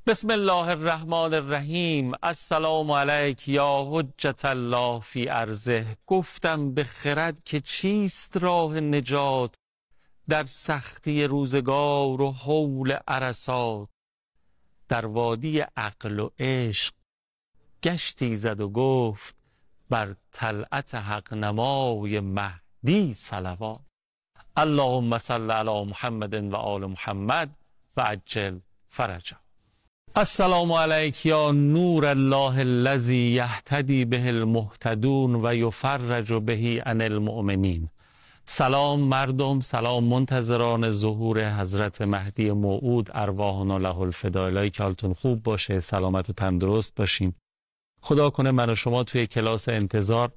بسم الله الرحمن الرحیم. السلام علیک یا حجت الله فی ارضه. گفتم به خرد که چیست راه نجات، در سختی روزگار و هول عرصات. در وادی عقل و عشق گشتی زد و گفت، بر طلعت حق نمای مهدی صلوات. اللهم صل علی محمد و آل محمد و عجل فرجه. السلام علیک یا نور الله الذی یهتدی به المهتدون و یفرج به عن المؤمنین. سلام مردم، سلام منتظران ظهور حضرت مهدی موعود، ارواحنا له الفدا. الهی که حالتون خوب باشه، سلامت و تندرست باشین. خدا کنه من و شما توی کلاس انتظار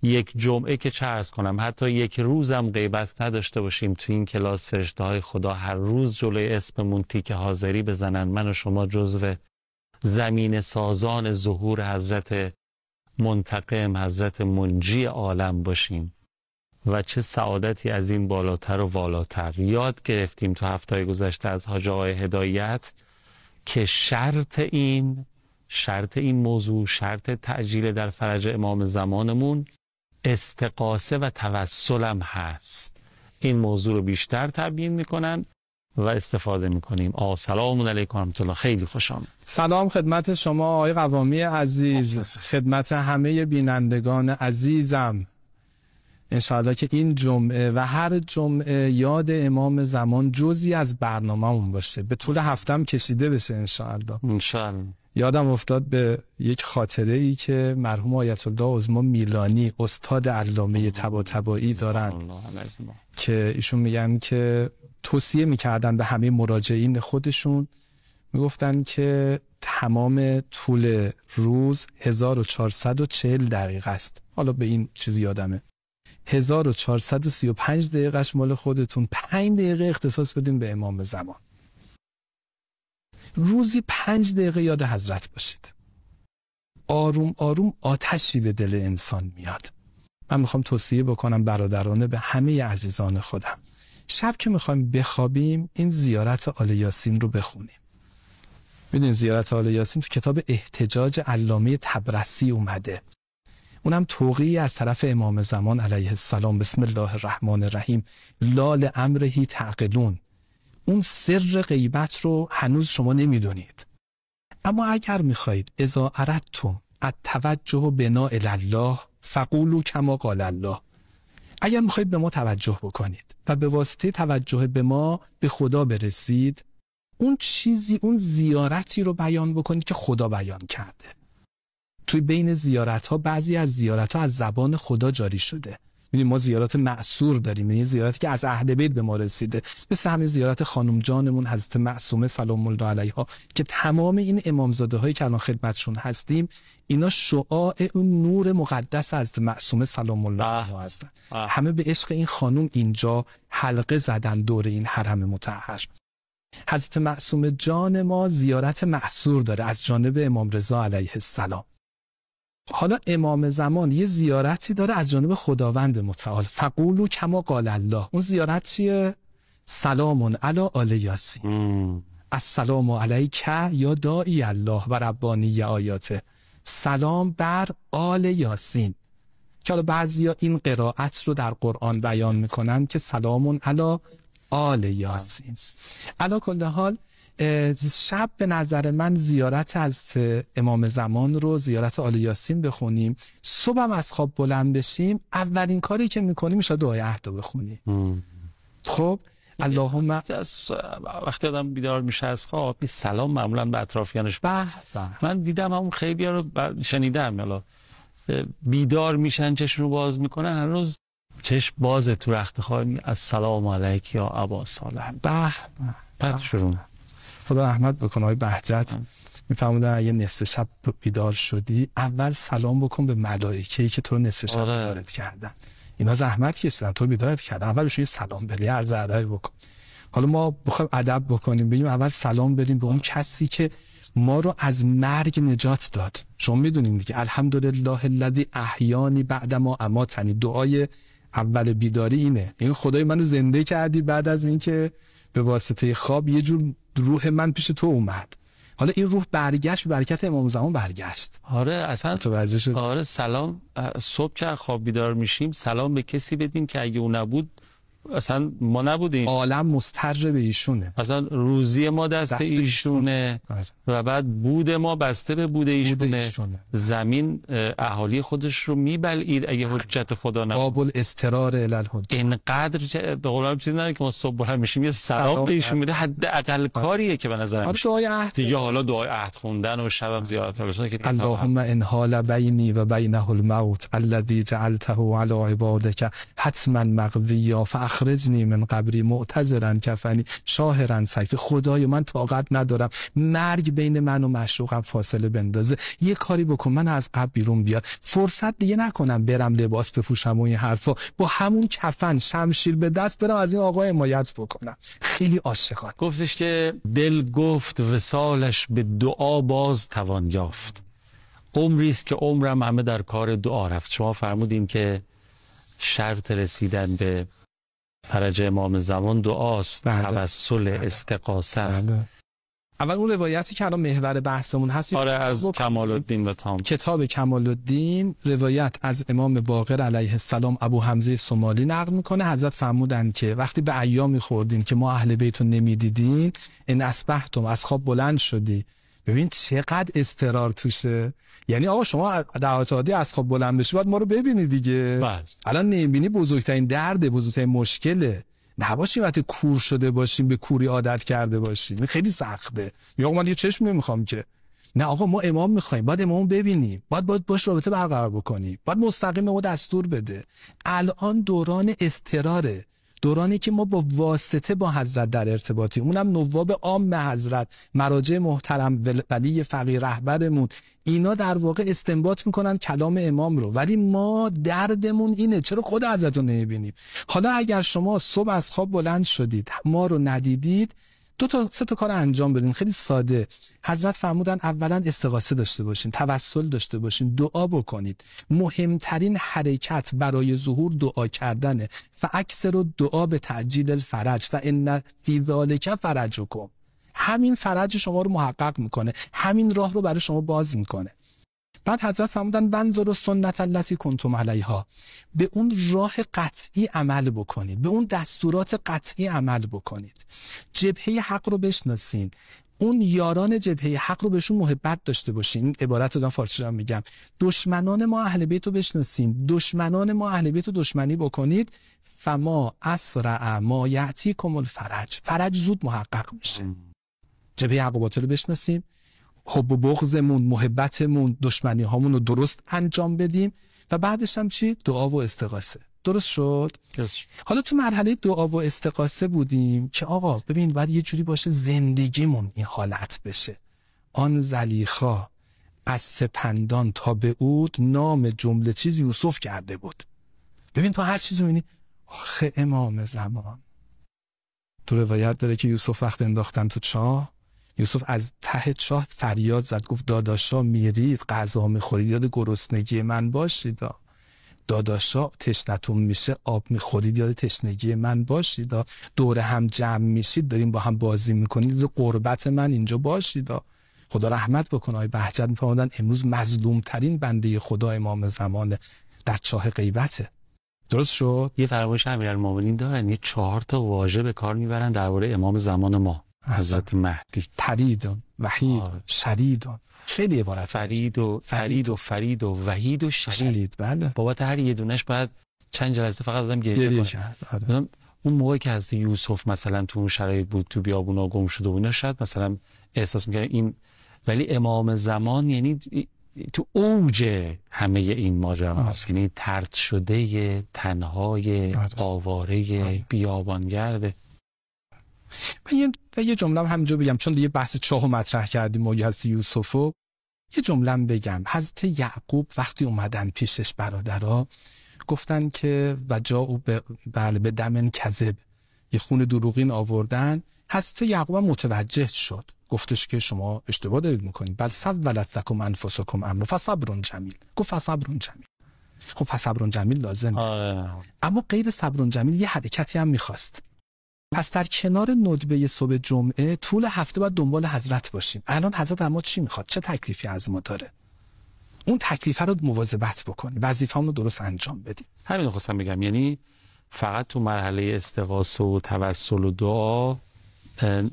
یک جمعه که چه عرض کنم، حتی یک روزم غیبت نداشته باشیم. توی این کلاس فرشته های خدا هر روز جلوی اسممون تیک حاضری بزنن، من و شما جزو زمین سازان ظهور حضرت منتقم، حضرت منجی عالم باشیم. و چه سعادتی از این بالاتر و والاتر. یاد گرفتیم تو هفته‌های گذشته از حاج آقای هدایت که شرط این موضوع، شرط تعجیل در فرج امام زمانمون، استغاثه و توسلم هست. این موضوع رو بیشتر تبیین میکنن و استفاده میکنیم. سلام علیکم و رحمت الله. خیلی خوش آمد. سلام خدمت شما آقای قوامی عزیز، خدمت همه بینندگان عزیزم. انشاءالله که این جمعه و هر جمعه یاد امام زمان جزئی از برنامه‌مون باشه، به طول هفتم کشیده بشه انشاءالله. یادم افتاد به یک خاطره ای که مرحوم آیت الله عظما میلانی، استاد علامه طباطبایی دارن که ایشون میگن که توصیه میکردن به همه مراجعین خودشون، میگفتن که تمام طول روز 1440 دقیقه است. حالا به این چیزی یادمه 1435 دقیقهش مال خودتون، 5 دقیقه اختصاص بدین به امام زمان. روزی 5 دقیقه یاد حضرت باشید. آروم آروم آتشی به دل انسان میاد. من میخوام توصیه بکنم برادرانه به همه عزیزان خودم، شب که میخوایم بخوابیم این زیارت آل یاسین رو بخونیم. میدونین زیارت آل یاسین تو کتاب احتجاج علامه طبرسی اومده، اونم توقیعی از طرف امام زمان علیه السلام. بسم الله الرحمن الرحیم. لال امرهی تعقلون. اون سر غیبت رو هنوز شما نمیدونید، اما اگر میخواهید اذا اردتم التوجه بنا الی الله فقولوا کما قال الله، اگر میخواهید به ما توجه بکنید و به واسطه توجه به ما به خدا برسید، اون چیزی، اون زیارتی رو بیان بکنید که خدا بیان کرده. توی بین زیارت ها بعضی از زیارت ها از زبان خدا جاری شده. ببینید ما زیارت معصور داریم، یعنی زیارتی که از اهل بیت به ما رسیده، مثل همین زیارت خانم جانمون حضرت معصومه سلام الله علیها که تمام این امامزاده هایی که الان خدمتشون هستیم اینا شعاع اون نور مقدس حضرت معصومه سلام الله علیها هستن. همه به عشق این خانم اینجا حلقه زدن دور این حرم مطهر. حضرت معصومه جان ما زیارت معصور داره از جانب امام رضا علیه السلام. حالا امام زمان یه زیارتی داره از جانب خداوند متعال، فقولوا کما قال الله. اون زیارت چیه؟ سلام علی آل یاسین. السلام علیک یا داعی الله و ربانی آیاته. سلام بر آل یاسین، که حالا بعضیا این قرائت رو در قرآن بیان میکنن که سلام علی آل یاسین. علی کل حال شب به نظر من زیارت از امام زمان رو، زیارت آل یاسین بخونیم. صبحم از خواب بلند بشیم اولین کاری که میکنیم میشه دعای عهد رو بخونیم. خب اللهم وقتی آدم بیدار میشه از خواب سلام معمولا به اطرافیانش. من دیدم همون خیلی ها رو شنیدم، حالا بیدار میشن چشم رو باز میکنن، هنوز چشم باز تو رخت خواب السلام علیک یا ابا صالح. بعد شروع خدا رحمت بکنه آقای بهجت میفرمودن اگه نصف شب بیدار شدی اول سلام بکن به ملائکه‌ای که تو رو نصف شب بیدارت کردن. اینا زحمت کشیدن تو بیدارت کردن، اول بهش سلام بری، عرض ادب بکن. حالا ما بخوایم ادب بکنیم بگیم اول سلام بریم به اون کسی که ما رو از مرگ نجات داد. شما میدونید دیگه الحمدلله الذی احیانی بعد ما اماتنی. دعای اول بیداری اینه، این خدای منو زنده کردی بعد از اینکه به واسطه خواب یه جور روح من پیش تو اومد. حالا این روح برگشت، برکت امام زمان برگشت. آره اصلا متوجه شد؟ آره سلام، صبح که خواب بیدار میشیم سلام به کسی بدیم که اگه اون نبود اصلا ما نبودیم. عالم مستر به ایشونه، اصلا روزی ما دست ایشونه و بعد بود ما بسته به بود ایشونه. زمین اهالی خودش رو میبلعید اگه حجت خدا نبود. باب الاضطرار الی الحجت. اینقدر به قولم چیز نداره که ما صبح بلند میشیم یه سلام به ایشون میده، حداقل کاریه که به نظر میاد. دعای عهد دیگه حالا دعای عهد خوندن و شبم زیارت فرشتن که اللهم ان حال بینی و بینه الموت الذی جعلته علی عبادک حتما مقضیا فاخرجنی من قبری معتذرا کفنی شاهرا سیفی. خدای من طاقت ندارم مرگ بین من و معشوقم فاصله بندازه، یه کاری بکن من از قبر بیرون بیار، فرصت دیگه نکنم برم لباس بپوشم و این حرفا، با همون کفن شمشیر به دست برم از این آقا حمایت بکنم. خیلی عاشقانه گفتش که دل گفت وصالش به دعا باز توان یافت. عمری است که عمرم همه در کار دعا رفت. شما فرمودین که شرط رسیدن به فرج امام زمان دعاست، توسل، استغاثه است. اول اون روایتی که الان محور بحثمون هست، آره، از کمال الدین و تام، کتاب کمال الدین، روایت از امام باقر علیه السلام ابو حمزه سومالی نقل میکنه. حضرت فرمودن که وقتی به ایامی خوردین که ما اهل بیت رو نمیدیدین، ان اصبحتم، از خواب بلند شدی. ببین چقدر اضطرار توشه. یعنی آقا شما در حالت عادی از خواب بلند بشی باید ما رو ببینی دیگه. الان نمیبینی، بزرگترین درده، بزرگترین مشکله. نباشیم وقتی کور شده باشیم، به کوری عادت کرده باشیم، این خیلی سخته. یا من یه چشم نمیخوام که، نه آقا ما امام میخوایم، باید امام ببینیم، باید باش رابطه برقرار بکنی، باید مستقیم ما دستور بده. الان دوران اضطراره، دورانی که ما با واسطه با حضرت در ارتباطی، اونم نواب عام حضرت، مراجع محترم، ولی فقیه رهبرمون، اینا در واقع استنباط میکنن کلام امام رو، ولی ما دردمون اینه چرا خود حضرت رو نمیبینیم. حالا اگر شما صبح از خواب بلند شدید ما رو ندیدید، 2-3 تا کار انجام بدین خیلی ساده. حضرت فرمودن اولا استغاثه داشته باشین، توسل داشته باشین، دعا بکنید. مهمترین حرکت برای ظهور دعا کردنه. فاکثر دعا به تعجیل الفرج فان فی ذلک فرجکم. همین فرج شما رو محقق میکنه، همین راه رو برای شما باز میکنه. بعد حضرت فرمودن بنظر سنت التی کنتم علیها، به اون راه قطعی عمل بکنید، به اون دستورات قطعی عمل بکنید. جبهه حق رو بشناسین، اون یاران جبهه حق رو بهشون محبت داشته باشین. این عبارت رو دارم فارسی هم میگم. دشمنان ما اهل بیت رو بشناسین، دشمنان ما اهل بیت رو دشمنی بکنید. فما اسرع ما یاتیکم الفرج، فرج زود محقق میشه. جبهه حق و باطل رو بشناسیم، حب و بغضمون، محبتمون، دشمنی هامون رو درست انجام بدیم و بعدش هم چی؟ دعا و استغاثه. درست شد؟ حالا تو مرحله دعا و استغاثه بودیم که آقا ببین باید یه جوری باشه زندگیمون این حالت بشه. آن زلیخا از سپندان تا به عود نام جمله چیز یوسف کرده بود. ببین تو هر چیزی میبینی آخه امام زمان. تو روایت داره که یوسف وقت انداختن تو چاه، یوسف از ته چاه فریاد زد، گفت داداشا میرید غذا میخورید یاد گرسنگی من باشید، داداشا تشنتون میشه آب میخورید یاد تشنگی من باشید، دور هم جمع میشید داریم با هم بازی میکنید قربت من اینجا باشید. خدا رحمت بکنه. آقای بهجت میفرمودن امروز مظلوم ترین بنده خدا امام زمان در چاه غیبته. درست شد؟ یه فرمایش امیرالمومنین دارن، یه 4 تا واژه به کار میبرن درباره امام زمان ما، حضرت مهدی. پریدون، وحید، شریدون، خیلی عبارت فرید و وحید و شرید. بله. بابت هر یه دونش باید چند جلسه فقط آدم گریه کنه. اون موقعی که حضرت یوسف مثلا تو اون شرایط بود، تو بیابونا گم شده و اینا، شاید مثلا احساس می‌کنه این، ولی امام زمان یعنی تو اوج همه این ماجرا هست، یعنی طرد شده، تنهای، آواره، بیابانگرده. یه جمله هم همینجا بگم چون دیگه بحث چاهو مطرح کردیم و حضرت یوسفو، یه جمله بگم. حضرت یعقوب وقتی اومدن پیشش برادرها گفتن که و جاءوا به دم کذب، یه خون دروغین آوردن. حضرت یعقوب متوجه شد، گفتش که شما اشتباه دارید میکنید، بل سولت لکم انفسکم امر فصبر جمیل. گفت فصبر جمیل. خب فصبر جمیل لازمه، اما غیر صبر جمیل یه حرکتی هم میخواست. پس در کنار ندبه صبح جمعه طول هفته باید دنبال حضرت باشیم. الان حضرت اما چی میخواد؟ چه تکلیفی از ما داره؟ اون تکلیفه رو مواظبت بکنیم، وظیفه‌مون رو درست انجام بدیم. همین رو خواستم بگم، یعنی فقط تو مرحله استغاثه و توسل و دعا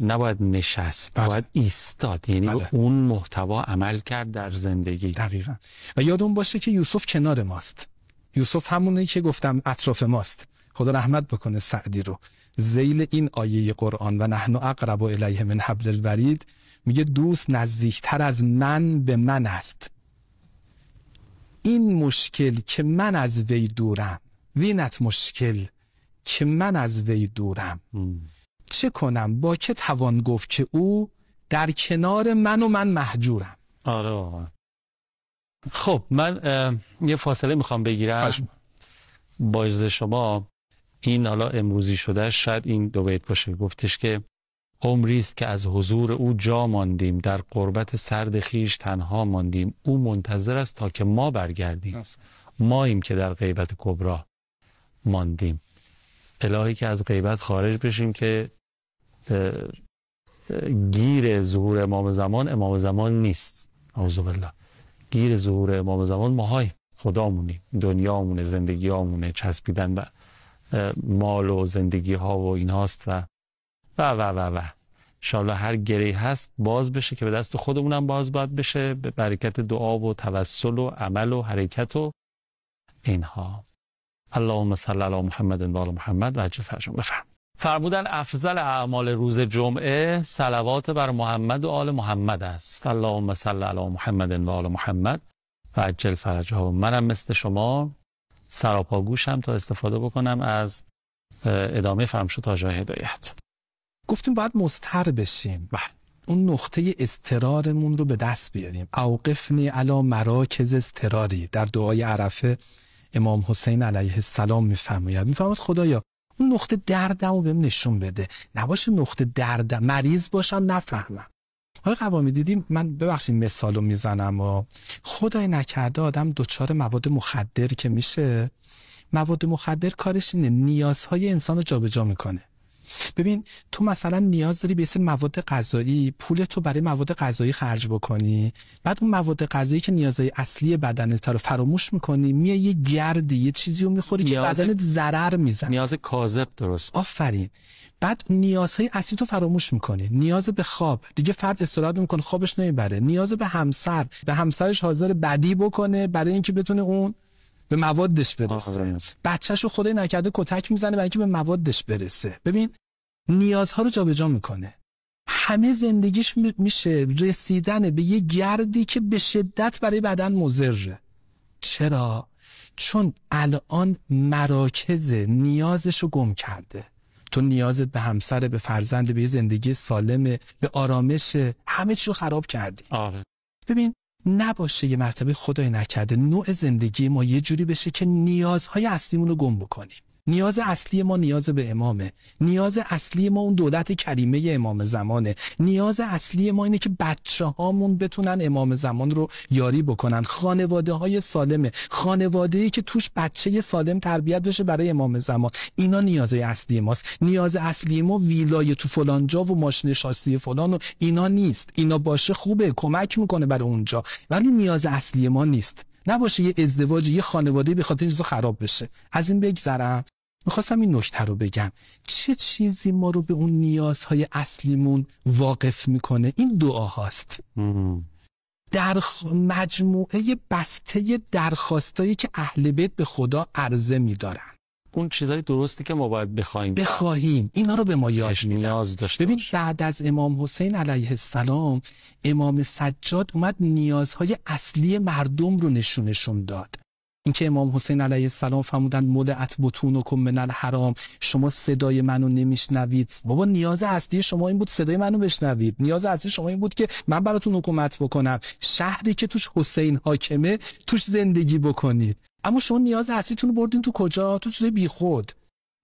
نباید نشست، باید ایستاد، یعنی اون محتوا عمل کرد در زندگی. دقیقاً. و یادمون باشه که یوسف کنار ماست. یوسف همونی که گفتم اطراف ماست. خدا رحمت بکنه سعدی رو. ذیل این آیه قرآن و نحن اقرب الیه من حبل الورید میگه دوست نزدیکتر از من به من است. این مشکل که من از وی دورم، وینت مشکل که من از وی دورم. چه کنم؟ با که توان گفت که او در کنار من و من محجورم. آره واقعا. خب من یه فاصله میخوام بگیرم با اجازه شما. این حالا امروزی شده، شاید این دو بیت باشه. گفتش که عمری است که از حضور او جا ماندیم، در قربت سرد خیش تنها ماندیم، او منتظر است تا که ما برگردیم، ماییم که در غیبت کبری ماندیم. الهی که از غیبت خارج بشیم که گیر ظهور امام زمان نیست. اعوذ بالله. گیر ظهور امام زمان ماهای خدامونی، دنیامونه، زندگیامونه، چسبیدن به مال و زندگی ها و این هاست و انشاءالله هر گری هست باز بشه که به دست خودمونم باز باید بشه، به برکت دعا و توسل و عمل و حرکت و اینها. اللهم صل علی محمد و آل محمد و عجل فرجهم. بفرم. فرمودن افضل اعمال روز جمعه صلوات بر محمد و آل محمد است. اللهم صل علی محمد و آل محمد و عجل فرجهم. منم مثل شما سراپا گوشم تا استفاده بکنم از ادامه فرمایش تاج هدایت. گفتیم باید مضطر بشیم، اون نقطه اضطرارمون رو به دست بیاریم. اوقفنی علی مراکز اضطراری. در دعای عرفه امام حسین علیه السلام میفرماید خدایا اون نقطه دردمو بهم نشون بده، نباشه نقطه درد مریض باشم نفهمم. آقای قوامی دیدیم، من ببخشید مثالو میزنم و خدای نکرده آدم دچار مواد مخدر که میشه، مواد مخدر کارش اینه نیازهای انسان رو جابجا میکنه. ببین تو مثلا نیاز داری به سری مواد غذایی، پول تو برای مواد غذایی خرج بکنی، بعد اون مواد غذایی که نیازهای اصلی بدنت رو فراموش میکنی، میای یه گردی یه چیزی رو میخوری که بدنت ضرر میزنه. نیاز کاذب. درست. آفرین. بعد نیازهای اصلی تو فراموش میکنی. نیاز به خواب، دیگه فرد استراحت میکنه خوابش نمیبره. نیاز به همسر، به همسرش حاضر بدی بکنه برای اینکه بتونه اون به موادش برسه. بچه‌شو خدای نکرده کتک میزنه برای اینکه به موادش برسه. ببین نیازها رو جابجا میکنه. همه زندگیش میشه رسیدن به یه گردی که به شدت برای بدن مضره. چرا؟ چون الان مراکز نیازش رو گم کرده. تو نیازت به همسر، به فرزند، به یه زندگی سالم، به آرامش، همه چی رو خراب کردی. ببین نباشه یه مرتبه خدای نکرده نوع زندگی ما یه جوری بشه که نیازهای اصلیمون رو گم بکنیم. نیاز اصلی ما نیاز به امامه. نیاز اصلی ما اون دولت کریمه امام زمانه. نیاز اصلی ما اینه که بچه‌هامون بتونن امام زمان رو یاری بکنن. خانواده‌های سالمه، خانواده‌ای که توش بچه سالم تربیت بشه برای امام زمان. اینا نیازهای اصلی ماست. نیاز اصلی ما ویلای تو فلان جا و ماشین شاسی فلان و اینا نیست. اینا باشه خوبه، کمک میکنه برای اونجا، ولی نیاز اصلی ما نیست. نباشه یه ازدواج، یه خانواده به خاطر این چیزا خراب بشه. از این بگذرم، میخواستم این نکته رو بگم. چه چیزی ما رو به اون نیازهای اصلیمون واقف میکنه؟ این دعا هاست. در مجموعه بسته درخواستایی که اهل بیت به خدا عرضه میدارن. اون چیزای درستی که ما باید بخواهیم اینا رو به ما یاد نیاز داشته. ببین بعد از امام حسین علیه السلام امام سجاد اومد نیازهای اصلی مردم رو نشون داد. اینکه امام حسین علیه السلام فرمودن ملئت بطونکم من الحرام، شما صدای منو نمیشنوید. بابا نیاز اصلی شما این بود صدای منو بشنوید. نیاز اصلی شما این بود که من براتون حکومت بکنم. شهری که توش حسین حاکمه توش زندگی بکنید. اما شما نیاز اصلیتون رو بردین تو کجا؟ تو چیزای بیخود،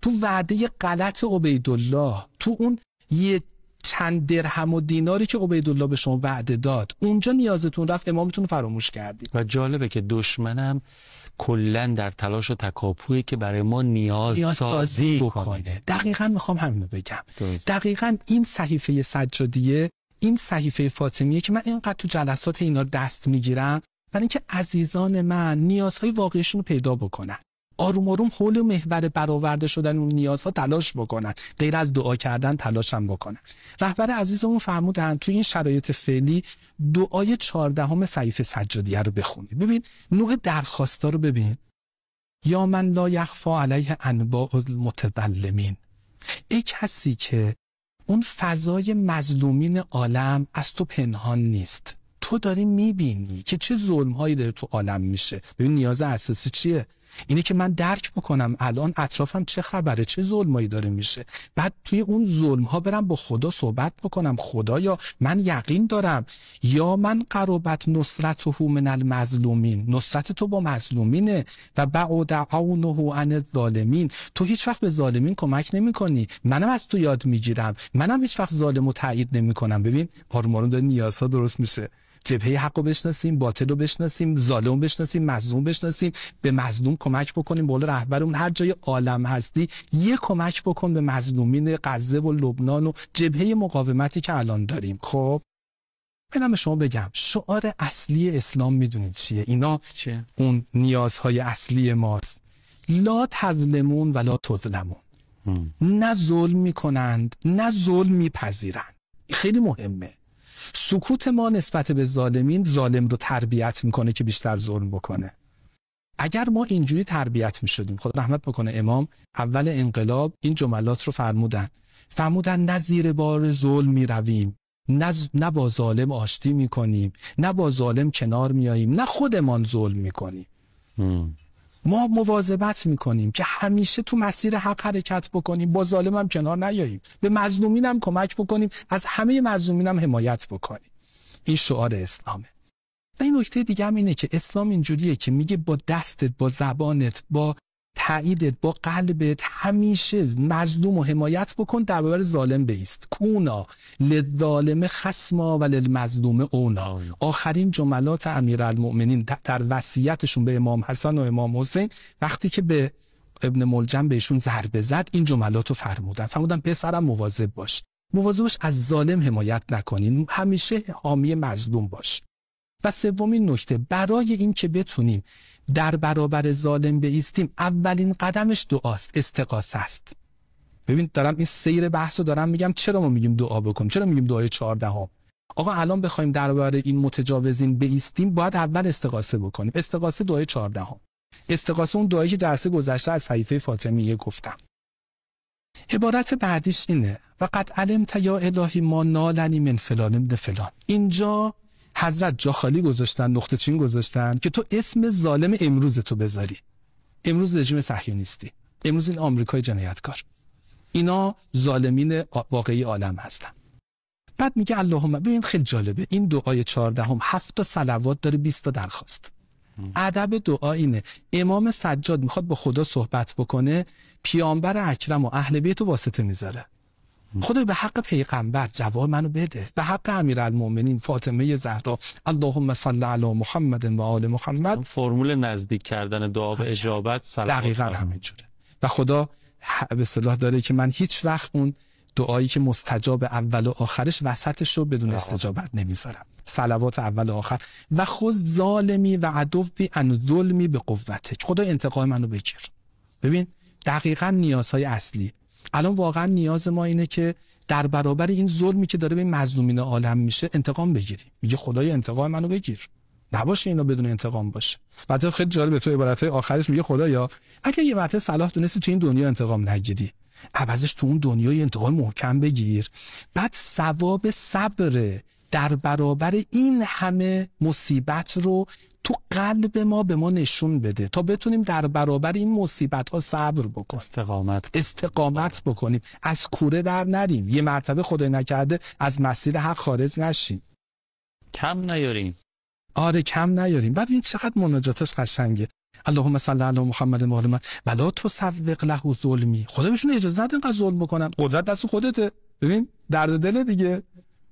تو وعده غلط عبیدالله، تو اون یه چند درهم و دیناری که عبیدالله به شما وعده داد اونجا نیازتون رفت، امامتون رو فراموش کردید. و جالبه که دشمنم کلا در تلاش و تکاپویی که برای ما نیازسازی بکنه. دقیقاً میخوام همینو بگم. دقیقاً این صحیفه سجادیه، این صحیفه فاطمیه که من اینقدر تو جلسات اینا رو دست میگیرم، برای اینکه عزیزان من نیازهای واقعیشون رو پیدا بکنن، آروم آروم حول محور برآورده شدن اون نیازها تلاش بکنن، غیر از دعا کردن تلاش هم بکنن. رهبر عزیزمون فرمودن تو این شرایط فعلی دعای 14 صحیفه سجادیه رو بخونید. ببین نوع درخواستا رو ببین. یا من لا یخفا علیه انباء المتظلمین، ای کسی که اون فضای مظلومین عالم از تو پنهان نیست، تو داری میبینی که چه ظلم‌هایی داره تو عالم میشه. ببین نیاز اساسی چیه؟ اینه که من درک بکنم الان اطرافم چه خبره، چه ظلمایی داره میشه، بعد توی اون ظلم‌ها برم با خدا صحبت بکنم. خدایا من یقین دارم، یا من قربت نصرته من المظلومین، نصرت تو با مظلومینه، و بعد عونه عن الظالمین، تو هیچ وقت به ظالمین کمک نمی‌کنی، منم از تو یاد میگیرم، منم هیچ وقت ظالمو تایید نمی‌کنم. ببین آروم آروم داره نیازها درست میشه. جبهه حقو بشناسیم، باطل رو بشناسیم، ظالم بشناسیم، مظلوم بشناسیم، به مظلوم کمک بکنیم. بالا رهبرمون هر جای عالم هستی یه کمک بکن به مظلومین غزه و لبنان و جبهه مقاومتی که الان داریم. خب منم به شما بگم شعار اصلی اسلام میدونید چیه؟ اینا چیه؟ اون نیازهای اصلی ماست. لا تظلمون ولا تظلمون. نه ظلم میکنند نه ظلم میپذیرند. خیلی مهمه. سکوت ما نسبت به ظالمین ظالم رو تربیت میکنه که بیشتر ظلم بکنه. اگر ما اینجوری تربیت میشدیم، خدا رحمت بکنه امام اول انقلاب این جملات رو فرمودن نه زیر بار ظلم میرویم، نه با ظالم آشتی میکنیم، نه با ظالم کنار میاییم، نه خودمان ظلم میکنیم. ما مواظبت میکنیم که همیشه تو مسیر حق حرکت بکنیم، با ظالم هم کنار نیاییم، به مظلومین هم کمک بکنیم، از همه مظلومین هم حمایت بکنیم. این شعار اسلامه. و این نکته دیگه هم اینه که اسلام اینجوریه که میگه با دستت، با زبانت، با تاییدت، با قلبت همیشه مظلوم و حمایت بکن، در برابر ظالم بایست. کونا للظالم خصما و للمظلوم اونا. آخرین جملات امیرالمؤمنین در وصیتشون به امام حسن و امام حسین وقتی که به ابن ملجم بهشون ضربه زد این جملاتو فرمودن پسرم مواظب باش از ظالم حمایت نکنین، همیشه حامی مظلوم باش. و سومین نکته، برای این که بتونیم در برابر ظالم بایستیم اولین قدمش دعاست، استغاثه است. ببین دارم این سیر بحثو دارم میگم چرا ما میگیم دعا بکنیم، چرا میگیم دعای 14. آقا الان بخوایم در برابر این متجاوزین بایستیم باید اول استغاثه بکنیم. استغاثه دعای 14. استغاثه اون دعایی که جلسه گذشته از صحیفه فاطمیه گفتم. عبارت بعدیش اینه و قد علمت یا الهی ما نالنی من فلان ابن فلان. اینجا حضرت جا خالی گذاشتن، نقطه چین گذاشتن که تو اسم ظالم امروز تو بذاری. امروز رژیم صهیونیستی، امروز این آمریکای جنایتکار، اینا ظالمین واقعی عالم هستن. بعد میگه اللهم، ببین خیلی جالبه این دعای 14 7 صلوات داره 20 تا درخواست. ادب دعا اینه امام سجاد میخواد با خدا صحبت بکنه، پیامبر اکرم و اهل بیت واسطه میذاره. خدا به حق پیغمبر جواب منو بده، به حق امیرالمؤمنین فاطمه زهرا اللهم صل علی محمد و آل محمد. فرمول نزدیک کردن دعا به اجابت صلوات دقیقاً همینجوره. و خدا به اصطلاح داره که من هیچ وقت اون دعایی که مستجاب اول و آخرش وسطش رو بدون استجابت نمیذارم. صلوات اول و آخر. و خود ظالمی و عدوی ان ظلمی به قوته، خدا انتقام منو بگیر. ببین دقیقاً نیازهای اصلی الان واقعا نیاز ما اینه که در برابر این ظلمی که داره به مظلومین عالم میشه انتقام بگیریم. میگه خدای انتقام منو بگیر، نباشه اینا بدون انتقام باشه. بعد خیلی جالب تو عبارتهای آخرش میگه خدایا اگه یه مرتبه صلاح دونستی تو این دنیا انتقام نگیری، عوضش تو اون دنیای انتقام محکم بگیر، بعد ثواب صبر در برابر این همه مصیبت رو تو قلب ما به ما نشون بده تا بتونیم در برابر این مصیبت ها صبر بکنیم، استقامت بکنیم، از کوره در نریم، یه مرتبه خدای نکرده از مسیر حق خارج نشیم، کم نیاریم. آره کم نیاریم. بعد این چقدر مناجاتش قشنگه. اللهم صل علی محمد و لا تسوق له ظلمی. خدا بهشون اجازه نده اینقدر ظلم بکنن، قدرت دست خودته. ببین درد دل دیگه.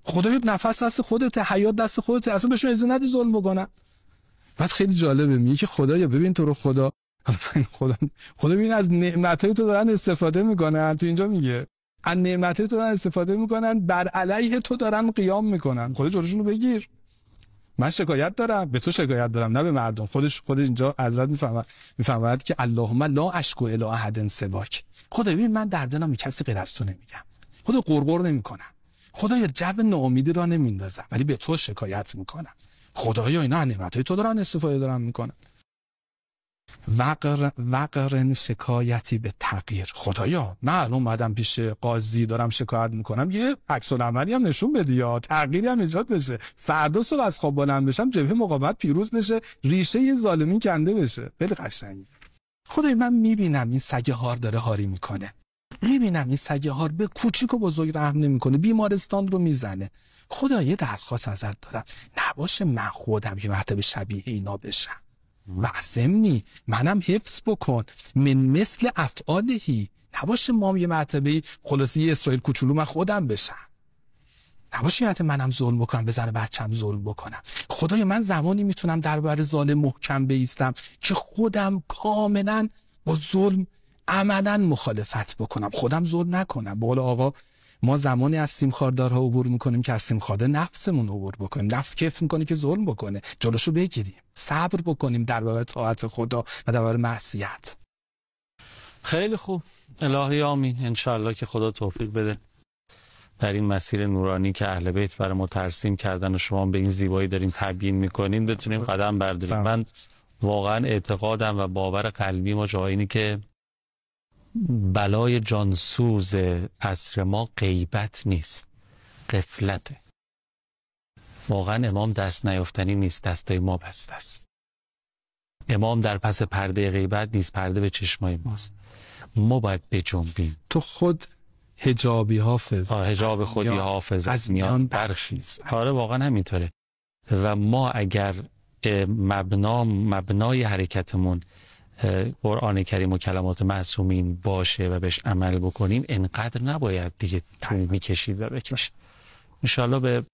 خدایا نفس دست خودت، حیات دست خودت، اصلا بهشون اجازه ندی ظلم بکنن. بعد خیلی جالبه میگه که خدایا ببین تو رو خدا ببین از نعمتای تو دارن استفاده میکنن. تو اینجا میگه از نعمتای تو دارن استفاده میکنن، بر علیه تو دارن قیام میکنن. خدا جلوشون رو بگیر. من شکایت دارم، به تو شکایت دارم، نه به مردم. خود اینجا حضرت میفهمد که اللهم لا اشکو الی احد سواک. خدا ببین من در دلم به کسی غیر از تو نمیگم. خدا قرقر نمیکنم. خدایا جو ناامیدی را نمیندازم، ولی به تو شکایت میکنم. خدایا اینا نعمتای تو دارن استفاده دارن میکنن. وقرن شکایتی به تغییر. خدایا من الان اومدم پیش قاضی دارم شکایت میکنم، یه عکس العملی هم نشون بدی یا تغییری هم ایجاد بشه، فردا صبح از خواب بلند بشم جبهه مقاومت پیروز بشه، ریشه یه ظالمی کنده بشه. خیلی قشنگه. خدایا من میبینم این سگ هار داره هاری میکنه، میبینم این سگ هار به کوچیک و بزرگ رحم نمیکنه، بیمارستان رو میزنه. خدا یه درخواست ازت دارم، نباشه من خودم یه مرتبه شبیه اینا بشم و ضمنی منم حفظ بکن من مثل افعالهی. نباشه ما یه مرتبه خلاصی یه اسرائیل کوچولو من خودم بشم، نباشه یعنی منم ظلم بکنم، بزنه بچم ظلم بکنم. خدای من زمانی میتونم در برابر ظالم محکم بایستم که خودم کاملا با ظلم عملا مخالفت بکنم، خودم ظلم نکنم. به قول آقا ما زمانی از سیمخاردارها عبور میکنیم که از سیمخارده نفسمون عبور بکنیم. نفس کیف میکنه که ظلم بکنه، جلوشو بگیریم، صبر بکنیم در برابر طاعت خدا و در برابر معصیت. خیلی خوب. الهی آمین. انشالله که خدا توفیق بده در این مسیر نورانی که اهل بیت برای ما ترسیم کردن و شما به این زیبایی دارین تبیین میکنین بتونیم قدم برداریم. من واقعا اعتقادم و باور قلبی ما جای اینه که بلای جانسوز عصر ما غیبت نیست، غفلته. واقعا امام دست نیافتنی نیست، دستای ما بسته است. امام در پس پرده غیبت نیست، پرده به چشمای ماست. ما باید بجنبیم. تو خود حجابی حافظ، حجاب خودی حافظ از میان برخیز. آره واقعا همینطوره. و ما اگر مبنای حرکتمون قرآن کریم و کلمات معصومین باشه و بهش عمل بکنیم، انقدر نباید دیگه طول میکشید و بکشید. انشاءالله به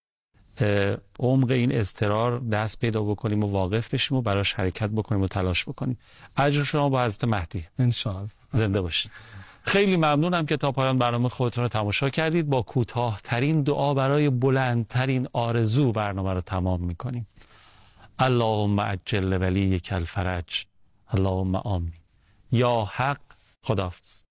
عمق این اضطرار دست پیدا بکنیم و واقف بشیم و براش حرکت بکنیم و تلاش بکنیم. اجر شما با حضرت مهدی انشاءالله. زنده باشید. خیلی ممنونم که تا پایان برنامه خودتون رو تماشا کردید. با کوتاه‌ترین دعا برای بلندترین آرزو برنامه رو تمام میکنیم. اللهم عجل ولیک الفرج. اللهم آمین. یا حق. خداحافظ.